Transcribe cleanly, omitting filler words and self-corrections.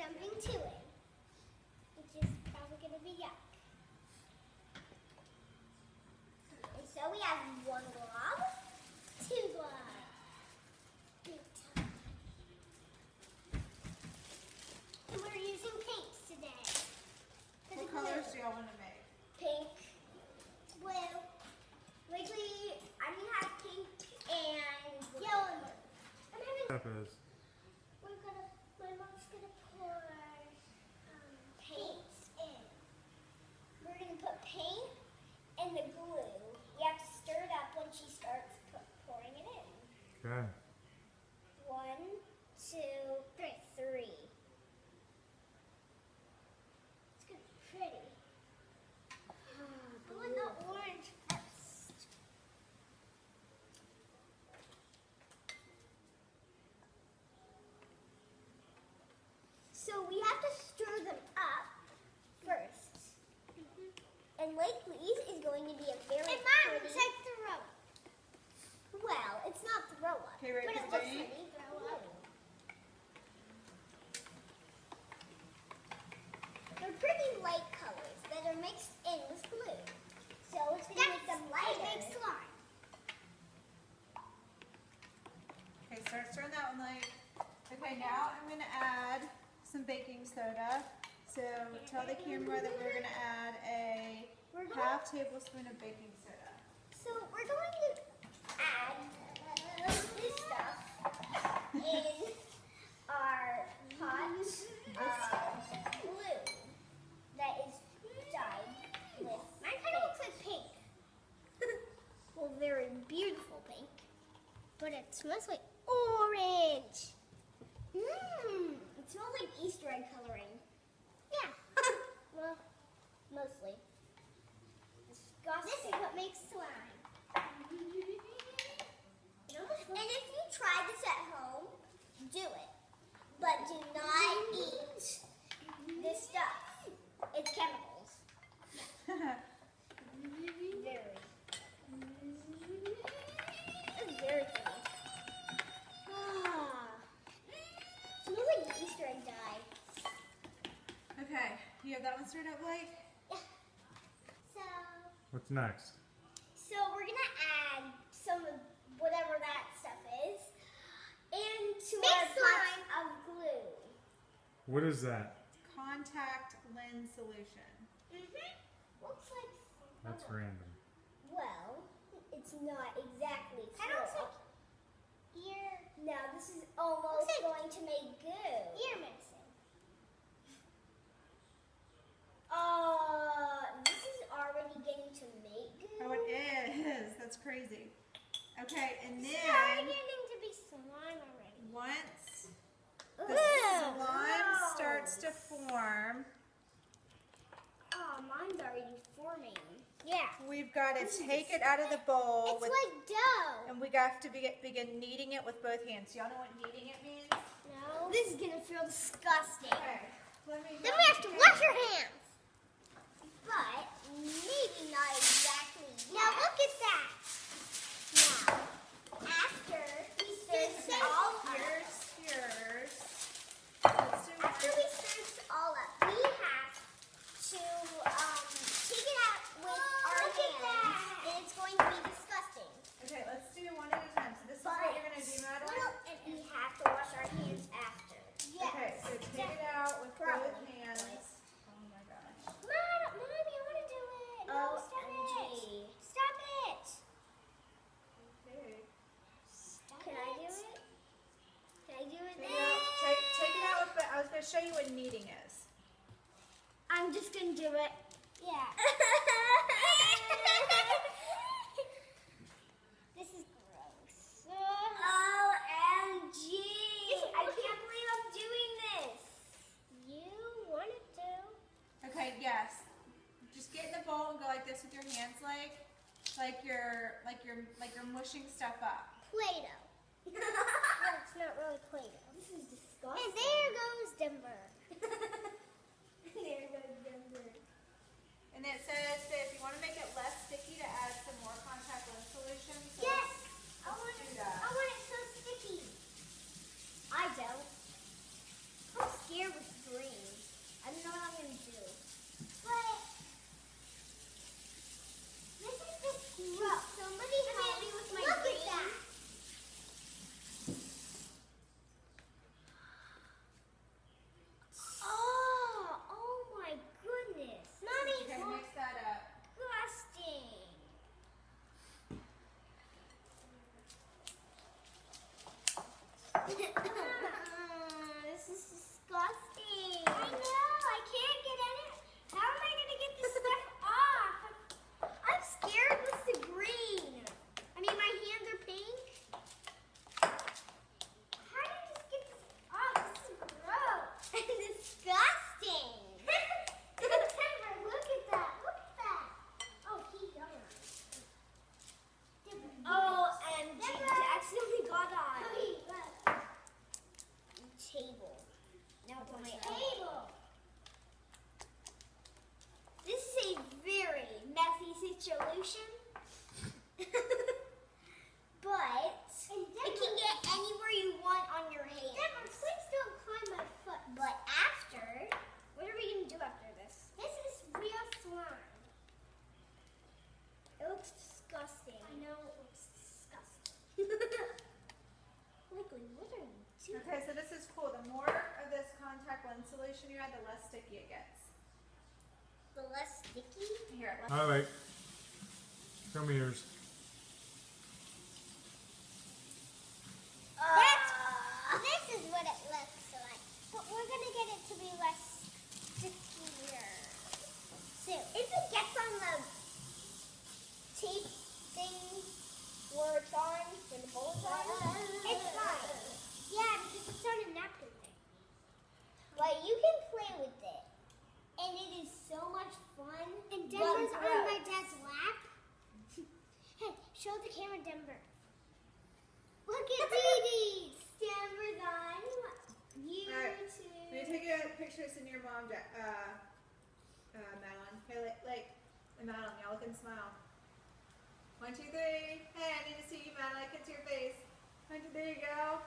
jumping to it, which is probably going to be yuck. And so we have one glob, two globs. And we're using paints today. What colors do y'all want to make? Pink, blue. Lately, I'm going to have pink and yellow and blue. I'm having... Peppers. My mom's gonna pour paint in. We're gonna put paint and the glue. You have to stir it up when she starts pouring it in. Okay. 1, 2, 3. It's gonna be pretty. I want the orange first. So we have to stir them up first. And Lately's is going to be a very pretty... It's like throw up. Well, it's not throw up. Okay, ready but for it looks Jane? pretty throw up. They're pretty light colors that are mixed in with glue. So it's going to make them lighter. It makes slime. Okay, start stirring that one light. Okay, now I'm going to add some baking soda. So tell the camera that we're going to add a half tablespoon of baking soda. So we're going to add this stuff in our pot of glue that is dyed with mine kind of looks like pink. Well, very beautiful pink. But it smells like orange. Mmm. It smells like Easter egg coloring. Yeah. Well, mostly. Disgusting. This is what makes slime. And if you try this at home, do it. But do not eat this stuff. It's chemicals. Very. It's very funny. Smells like Easter egg dye. Okay, you have that one stirred up, Blake? Yeah. So What's next? we're gonna add some of whatever that stuff is into Mix our pot of glue. What is that? Contact lens solution. Looks like. That's random. Well, it's not exactly. Kind of looks like ear. No, this is almost going to make goo. Ear mixing. This is already getting to make goo. Oh, it is. That's crazy. Okay, and It's already then getting to be slime already. once the Ew, slime gross. starts to form, Oh, mine's already forming. Yeah. we've got to take it out of the bowl It's with, like dough. and we have to begin kneading it with both hands. Y'all know what kneading it means? No. This is gonna feel disgusting. Okay. Let me Then we have to wash our hands. But maybe not exactly yet. Now look at that. Now, after we stir this all up, Here's. Let's do after one. we stir this all up, we have to take it out with our hands, and it's going to be disgusting. Okay, let's do one at a time. So this is what you're gonna do, Madilyn. And we have to wash our hands after. Yes. Okay, so take it out with Probably. both hands. Oh my gosh. Mommy, I want to do it. No, stop it. Stop it. Okay. Can I do it? Can I do it Take it now? out. Take it out. But I was gonna show you what kneading is. I'm just going to do it. Yeah. This is gross. OMG. I can't believe I'm doing this. You wanted to. Okay, yes. Just get in the bowl and go like this with your hands, like you're mushing stuff up. Play-Doh. No, it's not really Play-Doh. This is disgusting. And there goes Denver. There goes Denver. And it says that if you want to make it less sticky, to add some more contact lens solution. So Yes. I let's want do it. that. I want it so sticky. I don't. I'm scared with green. Madilyn, what are you doing? Okay, so this is cool. The more of this contact lens solution you add, the less sticky it gets. The less sticky? Here, let's All right. Show me yours. This is what it looks like. But we're going to get it to be less stickier soon. If it gets on the tape thing where it's on, when the bowl is on, it's fine. Yeah, because it's on a napkin thing. But you can play with it. And it is so much fun. And Denver's on my dad's lap. Hey, show the camera Denver. Look at Dee Dee. Denver's on. You Alright. too. Let me take a picture in your mom, Madilyn. Hey, like, Madilyn, y'all look and smile. 1, 2, 3. Hey, I need to see you, Madilyn. Get to your face. 1, 2, there you go.